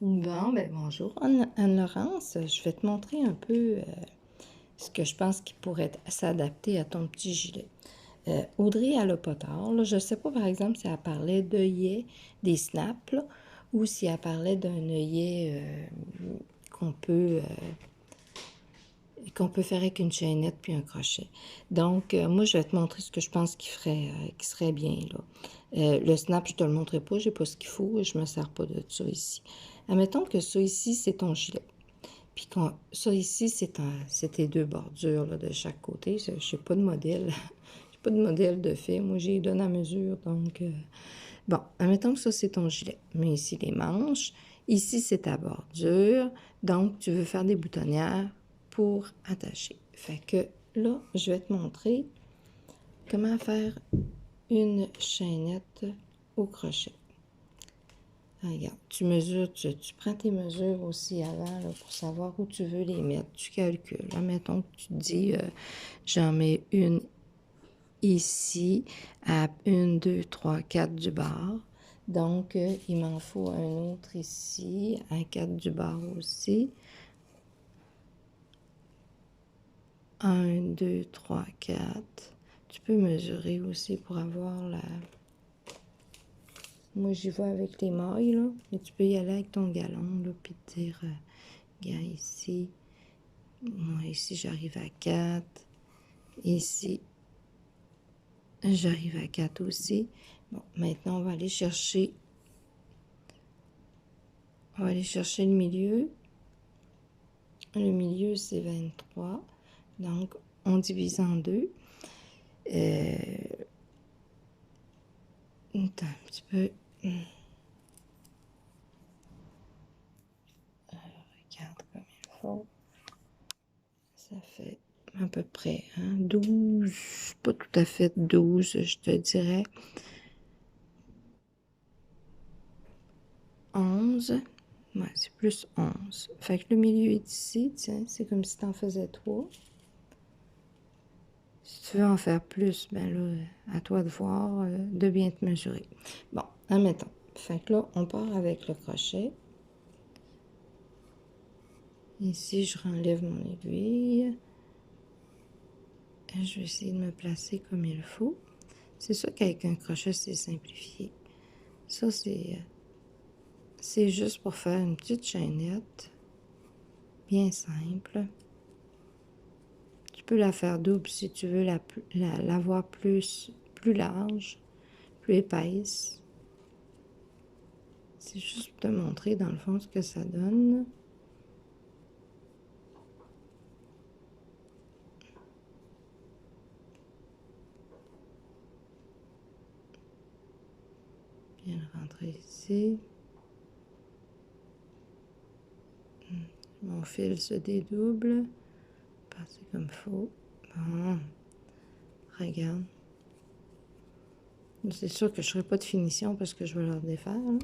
Bon, ben bonjour Anne-Laurence. Je vais te montrer un peu ce que je pense qui pourrait s'adapter à ton petit gilet. Audrey, elle n'a pas tort, là. Je ne sais pas, par exemple, si elle parlait d'œillets, des snaps, là, ou si elle parlait d'un œillet qu'on peut, qu'on peut faire avec une chaînette puis un crochet. Donc, moi, je vais te montrer ce que je pense qui serait bien, là. Le snap, je te le montrerai pas, j'ai pas ce qu'il faut, je me sers pas de ça ici. Admettons que ça ici, c'est ton gilet. Puis ça ici, c'est tes deux bordures là, de chaque côté. Je n'ai pas de modèle. J'ai pas de modèle de fait. Moi, j'ai donne à mesure. Donc, bon, admettons que ça, c'est ton gilet. Mais ici, les manches. Ici, c'est ta bordure. Donc, tu veux faire des boutonnières pour attacher. Fait que là, je vais te montrer comment faire une chaînette au crochet. Regarde, tu mesures, tu prends tes mesures aussi avant là, pour savoir où tu veux les mettre. Tu calcules. Là, mettons que tu te dis, j'en mets une ici à 1, 2, 3, 4 du bord. Donc, il m'en faut un autre ici à 4 du bord aussi. 1, 2, 3, 4. Tu peux mesurer aussi pour avoir la... Moi, j'y vais avec les mailles, là. Mais tu peux y aller avec ton galon, là, puis te dire, regarde ici. Moi, ici, j'arrive à 4. Ici, j'arrive à 4 aussi. Bon, maintenant, on va aller chercher le milieu. Le milieu, c'est 23. Donc, on divise en deux. Attends un petit peu. Regarde comme il faut. Ça fait à peu près 12, pas tout à fait 12, je te dirais. 11. Ouais, c'est plus 11. Fait que le milieu est ici, tiens, c'est comme si tu en faisais 3. Si tu veux en faire plus, ben là, à toi de voir, de bien te mesurer. Bon, admettons. Fait que là, on part avec le crochet. Ici, je renlève mon aiguille. Et je vais essayer de me placer comme il faut. C'est sûr qu'avec un crochet, c'est simplifié. Ça, c'est juste pour faire une petite chaînette. Bien simple. Tu peux la faire double si tu veux la voir plus large, plus épaisse. C'est juste pour te montrer dans le fond ce que ça donne. Bien le rentrer ici. Mon fil se dédouble. Passer comme il faut. Bon. Regarde. C'est sûr que je ne ferai pas de finition parce que je vais leur défaire. Là.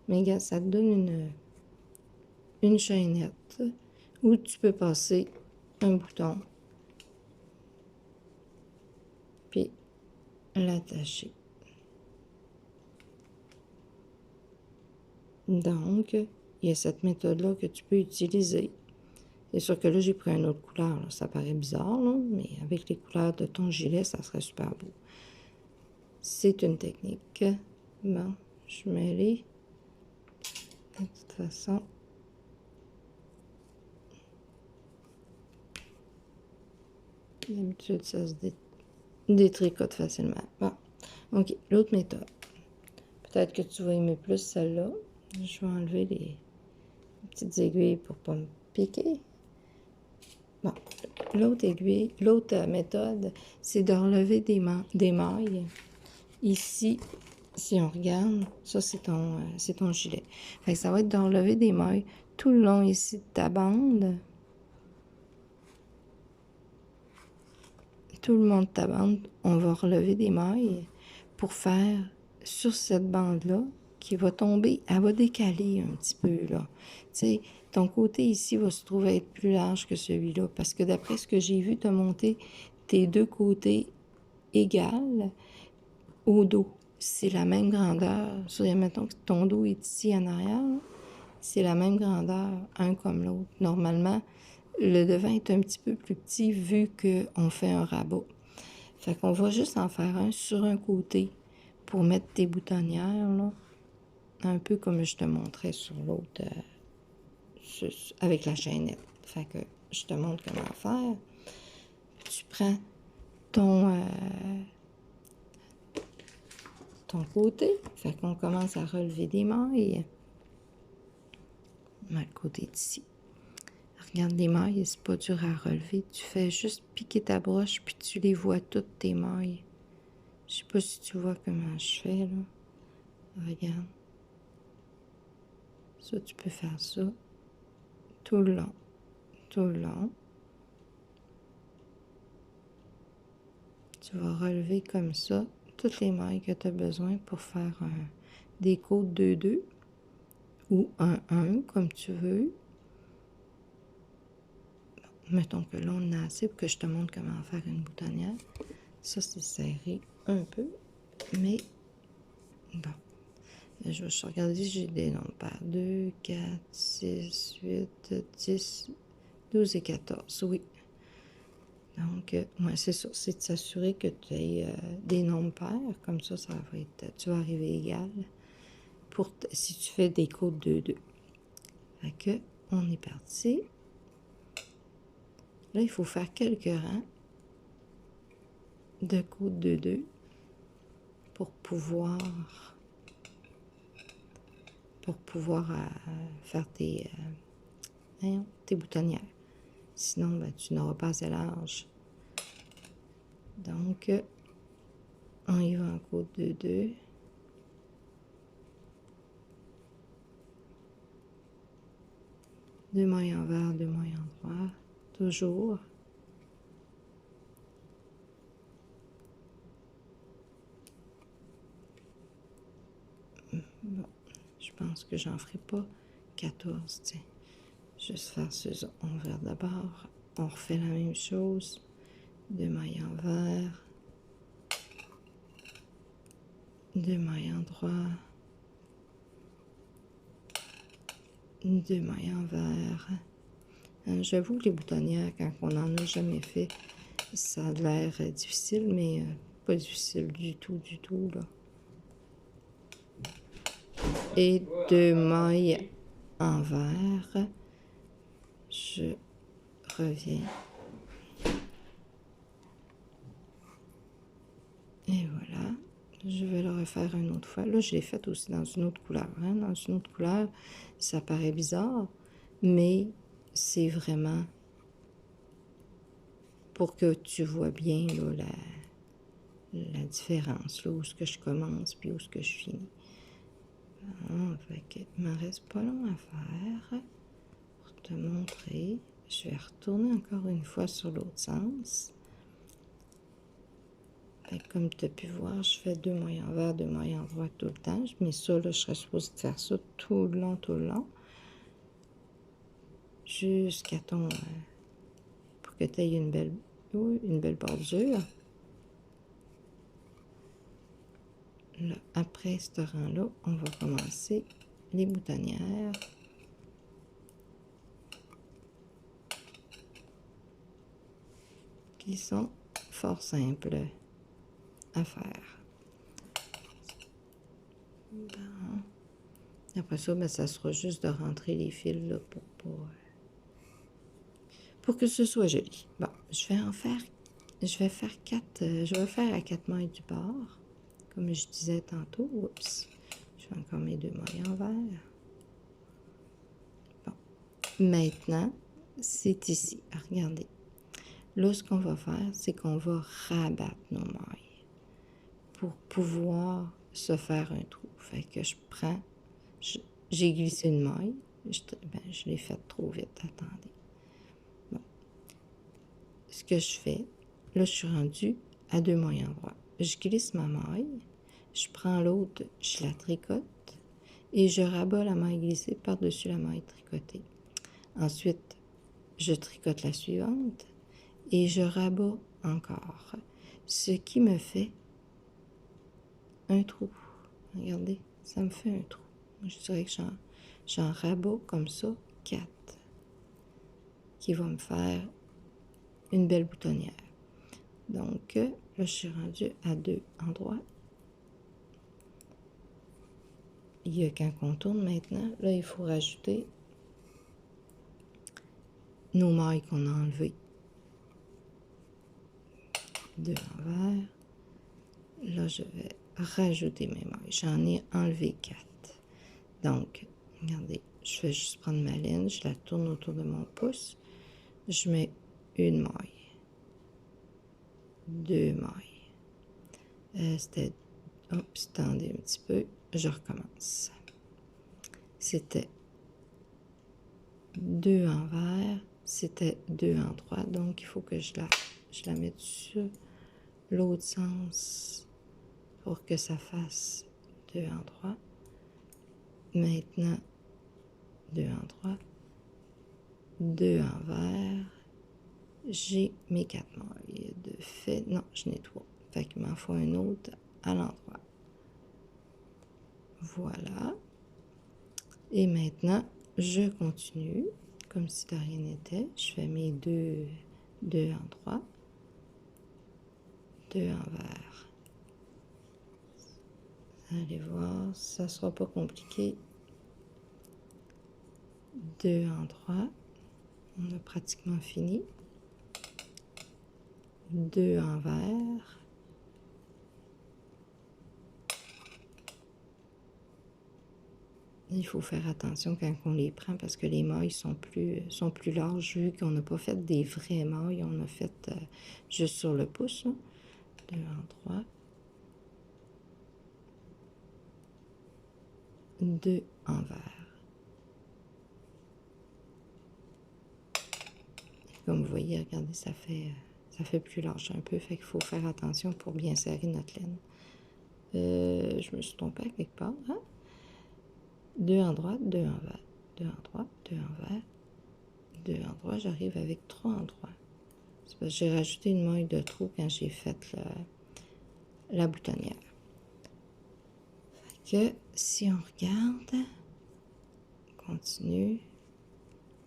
Mais regarde, ça te donne une chaînette où tu peux passer un bouton puis l'attacher. Donc, il y a cette méthode-là que tu peux utiliser. C'est sûr que là, j'ai pris une autre couleur. Là. Ça paraît bizarre, là, mais avec les couleurs de ton gilet, ça serait super beau. C'est une technique. Bon, je mets les... De toute façon, d'habitude, ça se détricote facilement. Bon, ok, l'autre méthode. Peut-être que tu vas aimer plus celle-là. Je vais enlever les petites aiguilles pour pas me piquer. Bon, l'autre aiguille, l'autre méthode, c'est de relever des mailles. Ici, si on regarde, ça c'est ton gilet. Fait que ça va être d'enlever des mailles tout le long ici de ta bande. Tout le long de ta bande, on va relever des mailles pour faire sur cette bande-là qui va tomber, elle va décaler un petit peu, là. Tu sais, ton côté ici va se trouver être plus large que celui-là parce que d'après ce que j'ai vu, tu as monté tes deux côtés égales au dos. C'est la même grandeur. Mettons que ton dos est ici en arrière. c'est la même grandeur, un comme l'autre. Normalement, le devant est un petit peu plus petit vu qu'on fait un rabat. Fait qu'on va juste en faire un sur un côté pour mettre tes boutonnières, là. Un peu comme je te montrais sur l'autre, avec la chaînette. Fait que je te montre comment faire. Tu prends ton côté. Fait qu'on commence à relever des mailles. On met le côté d'ici. Regarde les mailles, c'est pas dur à relever. Tu fais juste piquer ta broche, puis tu les vois toutes tes mailles. Je sais pas si tu vois comment je fais, là. Regarde. Ça, tu peux faire ça tout le long. Tout le long. Tu vas relever comme ça toutes les mailles que tu as besoin pour faire des côtes 2-2 ou 1-1, comme tu veux. Mettons que là, on a assez pour que je te montre comment faire une boutonnière. Ça, c'est serré un peu, mais bon. Je vais juste regarder si j'ai des nombres par 2, 4, 6, 8, 10, 12 et 14. Oui. Donc, ouais, c'est ça. C'est de s'assurer que tu aies des nombres pairs. Comme ça, ça va être. Tu vas arriver égal si tu fais des côtes 2-2. Fait que, on est parti. Là, il faut faire quelques rangs de côtes 2-2 pour pouvoir faire tes boutonnières. Sinon, ben, tu n'auras pas assez large. Donc, on y va en côte 2-2. Deux mailles envers, deux mailles en droit. Toujours. Bon, je pense que j'en ferai pas 14, tiens. Juste faire ceux envers d'abord. On refait la même chose. Deux mailles envers. Deux mailles en droit. Deux mailles envers. J'avoue que les boutonnières, quand on n'en a jamais fait, ça a l'air difficile, mais pas difficile du tout, là. Et deux mailles envers. Je reviens. Et voilà. Je vais le refaire une autre fois. Là, je l'ai fait aussi dans une autre couleur. Hein? Dans une autre couleur, ça paraît bizarre, mais c'est vraiment pour que tu vois bien là, la différence, là, où est-ce que je commence puis où est-ce que je finis. Bon, fait que, il m'en reste pas long à faire pour te montrer. Je vais retourner encore une fois sur l'autre sens. Fait que comme tu as pu voir, je fais deux mailles envers, deux mailles en droit tout le temps. Mais ça, là, je serais supposée de faire ça tout le long. Jusqu'à ton... pour que tu aies une belle bordure. Là, après ce rang-là, on va commencer les boutonnières. Qui sont fort simples à faire. Bon. Après ça, ben, ça sera juste de rentrer les fils là, pour que ce soit joli. Bon, je vais faire 4, je vais faire à 4 mailles du bord, comme je disais tantôt. Oups, je fais encore mes deux mailles envers. Bon, maintenant, c'est ici. Regardez. Là, ce qu'on va faire, c'est qu'on va rabattre nos mailles pour pouvoir se faire un trou. Fait que je prends, j'ai glissé une maille, je l'ai faite trop vite, attendez. Bon. Ce que je fais, là, je suis rendue à deux mailles en droit. Je glisse ma maille, je prends l'autre, je la tricote et je rabats la maille glissée par-dessus la maille tricotée. Ensuite, je tricote la suivante et je rabats encore, ce qui me fait un trou. Regardez, ça me fait un trou. Je dirais que j'en rabats comme ça 4 qui va me faire une belle boutonnière. Donc, là, je suis rendue à 2 endroits. Il y a qu'un contourne maintenant. Là, il faut rajouter nos mailles qu'on a enlevées. 2 envers. Là, je vais rajouter mes mailles. J'en ai enlevé 4. Donc, regardez, je vais juste prendre ma laine, je la tourne autour de mon pouce. Je mets une maille. 2 mailles. C'était... Oups, attendez un petit peu. Je recommence. C'était 2 envers. C'était 2 en droit. Donc, il faut que je la mette sur l'autre sens pour que ça fasse 2 en droit. Maintenant, 2 en droit, 2 envers. J'ai mes 4 mailles de fait. Non, je n'ai 3. Fait qu'il m'en faut un autre à l'endroit. Voilà. Et maintenant, je continue comme si de rien n'était. Je fais mes 2 en droit, 2 envers. Allez voir, ça sera pas compliqué. 2 en droit. On a pratiquement fini. 2 envers. Il faut faire attention quand on les prend parce que les mailles sont plus larges vu qu'on n'a pas fait des vraies mailles. On a fait juste sur le pouce. Là. 2 en droit. 2 envers. Comme vous voyez, regardez, ça fait plus large un peu. Fait qu'il faut faire attention pour bien serrer notre laine. Je me suis trompée quelque part. Hein? 2 en droite, 2 envers. 2 en droite, 2 envers. 2 en droit, j'arrive avec 3 en droit. C'est parce que j'ai rajouté une maille de trou quand j'ai fait la boutonnière. Fait que si on regarde, on continue.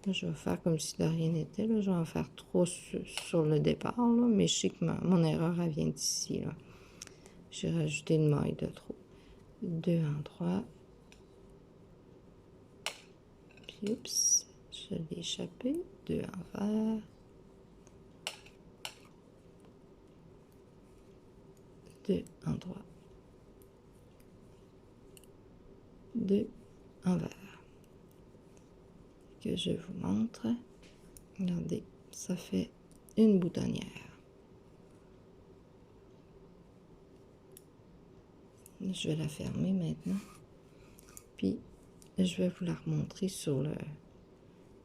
Là, je vais faire comme si de rien n'était. Je vais en faire 3 sur le départ, là, mais je sais que mon erreur, elle vient d'ici. J'ai rajouté une maille de trop. 2 en droit. Puis, oups, je l'ai échappé. 2 envers. 2 en droit. 2 envers. Que je vous montre. Regardez, ça fait une boutonnière. Je vais la fermer maintenant. Puis, je vais vous la remontrer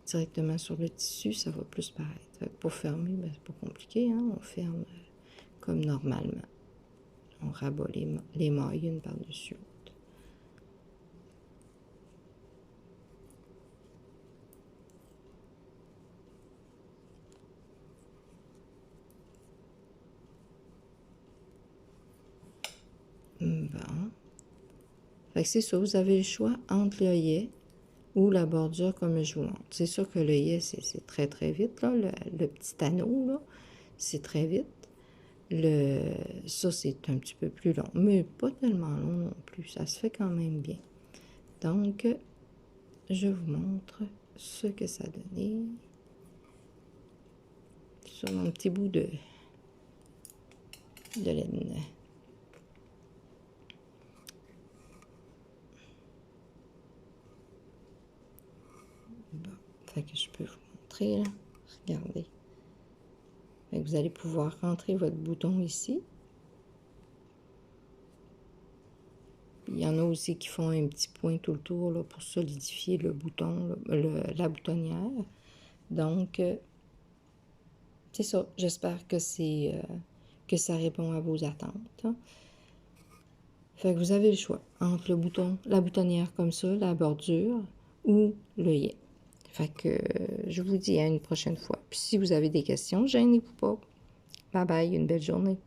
directement sur le tissu, ça va plus paraître. Pour fermer, ben, c'est pas compliqué, hein? On ferme comme normalement. On rabat les mailles une par-dessus l'autre. Bon. Fait que c'est ça, vous avez le choix entre l'œillet ou la bordure comme je vous montre. C'est sûr que l'œillet, c'est très très vite, là. Le petit anneau, là, c'est très vite. Ça, c'est un petit peu plus long, mais pas tellement long non plus. Ça se fait quand même bien. Donc, je vous montre ce que ça donnait sur mon petit bout de laine. Bon, fait que je peux vous montrer, là. Regardez. Fait que vous allez pouvoir rentrer votre bouton ici. Il y en a aussi qui font un petit point tout le tour là, pour solidifier le bouton, la boutonnière. Donc, c'est ça. J'espère que que ça répond à vos attentes. Hein. Fait que vous avez le choix entre le bouton, la boutonnière comme ça, la bordure ou l'œillet. Fait que je vous dis à une prochaine fois. Puis si vous avez des questions, gênez-vous pas. Bye bye, une belle journée.